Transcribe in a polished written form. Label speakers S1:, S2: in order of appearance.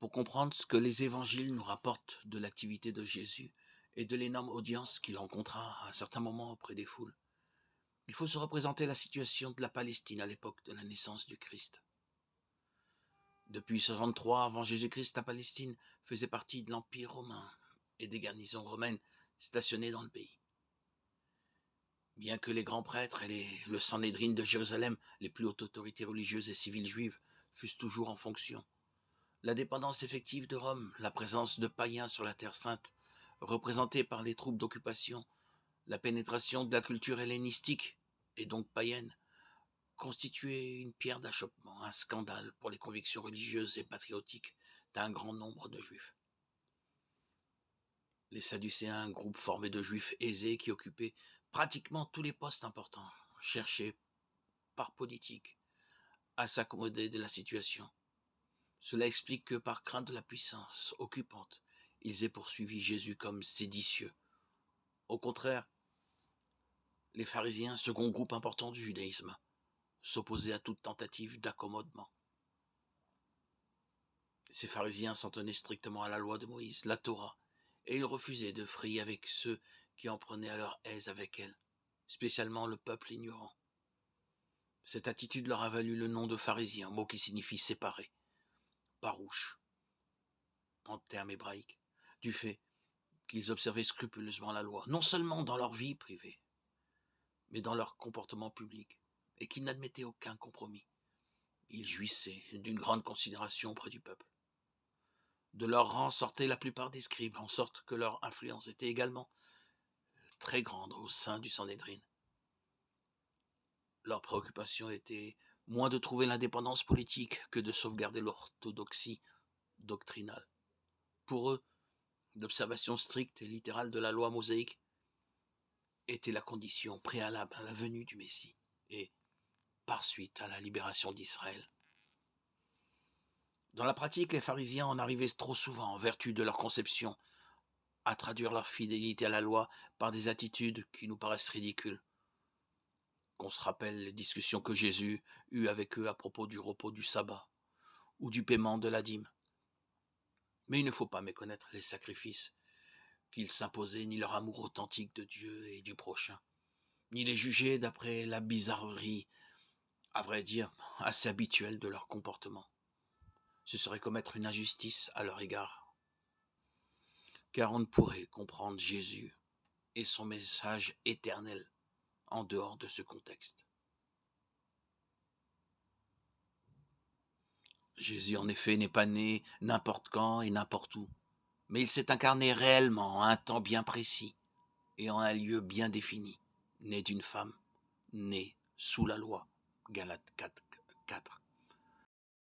S1: Pour comprendre ce que les évangiles nous rapportent de l'activité de Jésus et de l'énorme audience qu'il rencontra à un certain moment auprès des foules, il faut se représenter la situation de la Palestine à l'époque de la naissance du Christ. Depuis 63 avant Jésus-Christ, la Palestine faisait partie de l'Empire romain et des garnisons romaines stationnées dans le pays. Bien que les grands prêtres et le Sanhédrin de Jérusalem, les plus hautes autorités religieuses et civiles juives, fussent toujours en fonction, la dépendance effective de Rome, la présence de païens sur la Terre sainte, représentée par les troupes d'occupation, la pénétration de la culture hellénistique, et donc païenne, constituait une pierre d'achoppement, un scandale pour les convictions religieuses et patriotiques d'un grand nombre de juifs. Les Sadducéens, un groupe formé de juifs aisés qui occupaient pratiquement tous les postes importants, cherchaient, par politique, à s'accommoder de la situation. Cela explique que, par crainte de la puissance occupante, ils aient poursuivi Jésus comme séditieux. Au contraire, les pharisiens, second groupe important du judaïsme, s'opposaient à toute tentative d'accommodement. Ces pharisiens s'en tenaient strictement à la loi de Moïse, la Torah, et ils refusaient de frayer avec ceux qui en prenaient à leur aise avec elle, spécialement le peuple ignorant. Cette attitude leur a valu le nom de pharisiens, mot qui signifie séparé, parouche, en termes hébraïques, du fait qu'ils observaient scrupuleusement la loi, non seulement dans leur vie privée, mais dans leur comportement public, et qu'ils n'admettaient aucun compromis. Ils jouissaient d'une grande considération auprès du peuple. De leur rang sortaient la plupart des scribes, en sorte que leur influence était également très grande au sein du Sanhédrin. Leur préoccupation était moins de trouver l'indépendance politique que de sauvegarder l'orthodoxie doctrinale. Pour eux, l'observation stricte et littérale de la loi mosaïque était la condition préalable à la venue du Messie et, par suite, à la libération d'Israël. Dans la pratique, les pharisiens en arrivaient trop souvent, en vertu de leur conception, à traduire leur fidélité à la loi par des attitudes qui nous paraissent ridicules. Qu'on se rappelle les discussions que Jésus eut avec eux à propos du repos du sabbat ou du paiement de la dîme. Mais il ne faut pas méconnaître les sacrifices qu'ils s'imposaient, ni leur amour authentique de Dieu et du prochain, ni les juger d'après la bizarrerie, à vrai dire, assez habituelle de leur comportement. Ce serait commettre une injustice à leur égard, car on ne pourrait comprendre Jésus et son message éternel en dehors de ce contexte. Jésus, en effet, n'est pas né n'importe quand et n'importe où, mais il s'est incarné réellement à un temps bien précis et en un lieu bien défini, né d'une femme, né sous la loi. Galates 4.